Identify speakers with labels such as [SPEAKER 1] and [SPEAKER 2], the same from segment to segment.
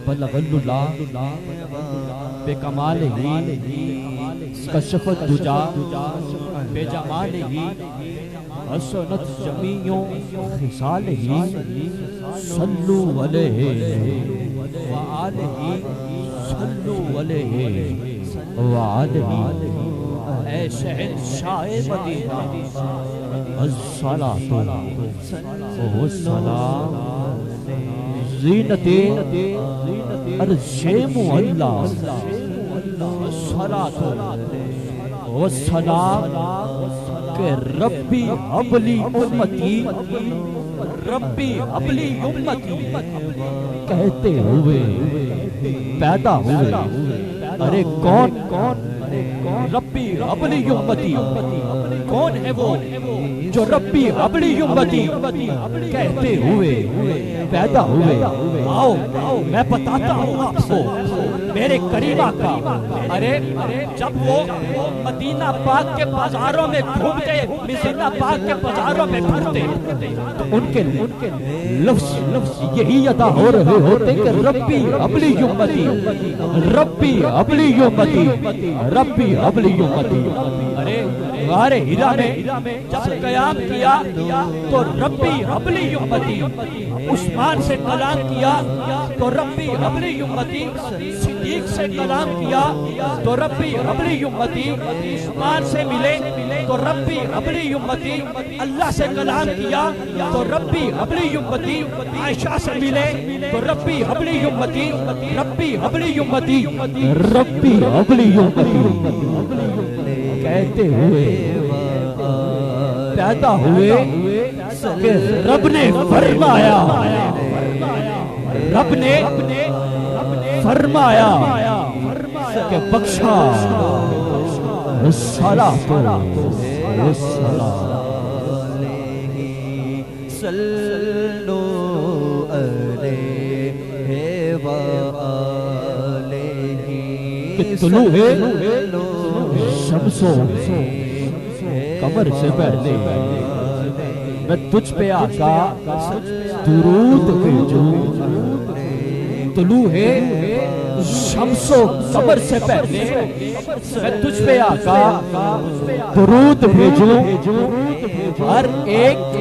[SPEAKER 1] بلغ اللہ بے کمال ہی کشف الدجا بے جمال ہی حسنت جمیع خصال ہی صلو علیہ وآلہ صلو علیہ وآلہ اے شہنشاہ مدینہ الصلاۃ والسلام زینت عرش معلا الصلاۃ والسلام کہ ربی حبلی امتی ربی حبلی امتی کہتے ہوئے پیدا ہوئے ارے کون ربی حبلی امتی کون ہے وہ جو ربی حبلی امتی کہتے ہوئے پیدا ہوئے آؤ میں بتاتا ہوں آپ کو میرے کریم آقا ارے جب وہ مدینہ پاک کے بازاروں میں گھومتے مدینہ پاک کے بازاروں میں پھرتے تو ان کے لفظ یہی ادا ہو رہے ہوتے کہ ربی حبلی امتی ربی حبلی امتی ربی حبلی امتی ارے غار ہرا میں جب قیام کیا تو ربی حبلی امتی عثمان سے کلام کیا تو ربی حبلی امتی صدیق سے کلام کیا تو ربی حبلی امتی عثمان سے ملے تو ربی حبلی امتی اللہ سے کلام کیا تو ربی حبلی امتی عائشہ سے ملے تو ربی حبلی امتی ربی حبلی امتی ربی حبلی امتی کہتے ہوئے پیدا ہوئے کہ رب نے فرمایا رب نے فرمایا کہ بخشا الصلاۃ والسلام صلو علیہ وآلہ کہ طلوع شمس و قمر سے پہلے میں تجھ پہ آقا درود بھیجوں طلوع شمس و قمر سے پہلے میں تجھ پہ آقا درود بھیجوں ہر ایک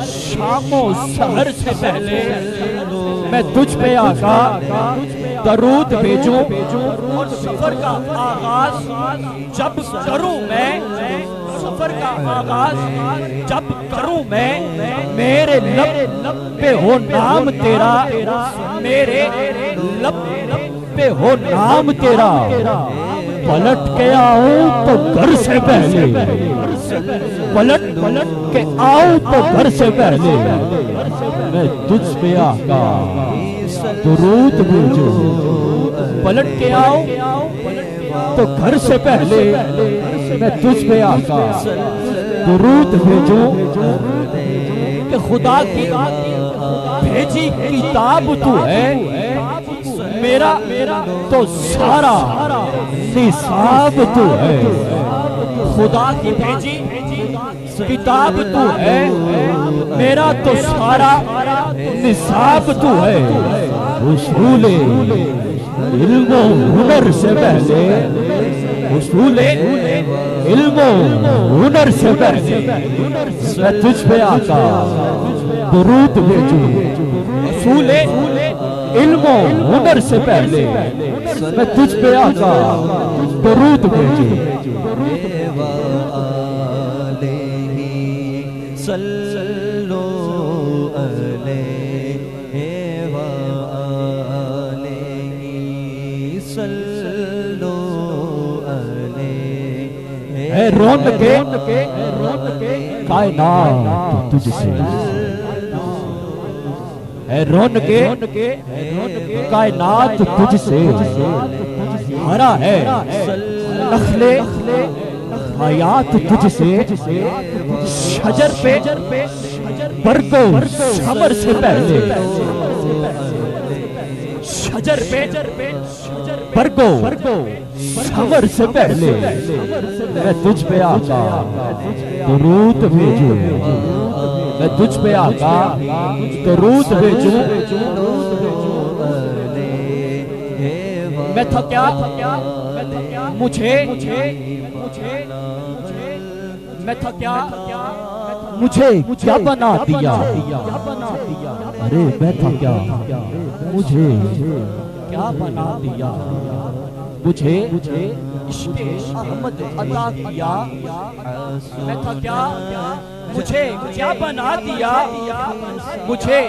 [SPEAKER 1] شام و سحر سے پہلے میں تجھ پہ آقا درود بھیجوں اور سفر کا آغاز جب کروں میں سفر کا آغاز جب کروں میں میرے لب پہ ہو نام تیرا میرے لب پہ ہو نام تیرا پلٹ کے آؤں تو گھر سے پہلے پلٹ کے آؤں تو گھر سے پہلے میں تجھ پہ آقا درود بھیجوں پلٹ کے آؤں تو گھر سے پہلے میں تجھ پہ آقا درود بھیجوں کہ خدا کی بھیجی کتاب تو ہے میرا تو سارا نصاب تو ہے خدا کی بھیجی کتاب تو ہے میرا تو سارا نصاب تو ہے اصول علم و ہنر سے پہلے اصول علم و ہنر سے پہلے میں تجھ پہ آقا درود بھیجوں اصول علم و ہنر سے پہلے میں تجھ پہ آقا درود بھیجوں صلو علیہ وآلہ صلو علیہ اے رونق کائنات تجھ سے اے رونق کائنات تجھ سے ہرا ہے نخل حیات تجھ سے شجر پہ برگ و ثمر سے پہلے شجر پہ برگ و ثمر سے پہلے میں تجھ پہ آقا درود بھیجوں میں تجھ پہ آقا درود بھیجوں میں تھکیا مجھے میں تھکیا مجھے کیا بنا دیا ارے میں تھکیا مجھے کیا بنا دیا مجھے عشق احمد عطا کیا میں تھکیا مجھے کیا بنا دیا مجھے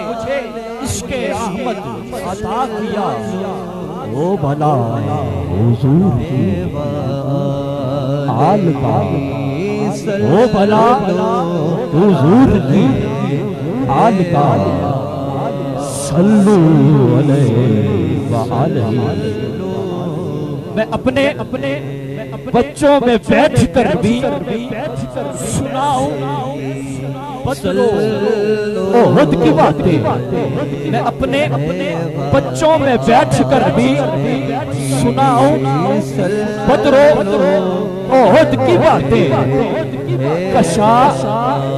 [SPEAKER 1] عشق احمد عطا کیا وہ بھلا حضور آل کا وہ بھلا حضور کی آل کا صلو علیہ وآلہ میں اپنے بچوں میں بیٹھ کر بھی سناؤں بدلو احد کی باتیں میں اپنے بچوں میں بیٹھ کر بھی سناؤں بدرو احد کی باتیں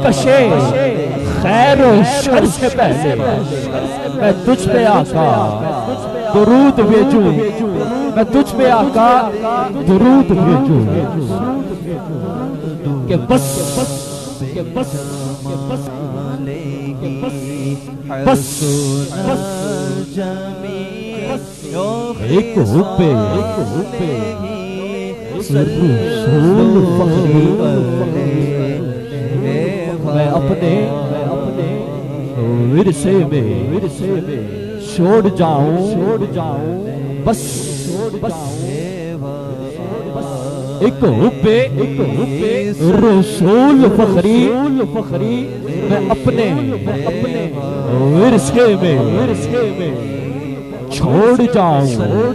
[SPEAKER 1] کشے خیر و شر سے پہلے میں تجھ پہ آقا درود بھیجوں میں تجھ پہ آقا درود بھیجوں کہ بس ایک حبے رسول فخری میں اپنے ورثے میں چھوڑ جاؤں بس ایک حبے رسول فخری میں اپنے ورثے میں چھوڑ جاؤں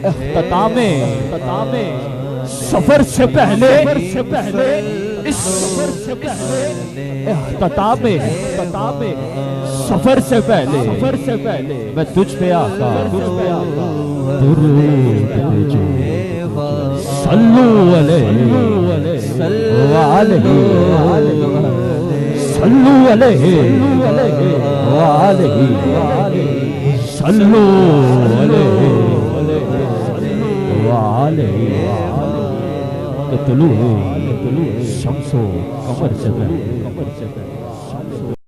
[SPEAKER 1] اختتام سفر سے پہلے اختتام سفر سے پہلے میں تجھ پہ آقا درود بھیجوں صلو علیہ وآلہ صلو علیہ وآلہ صلو علیہ وآلہ طلوع شمس و قمر سے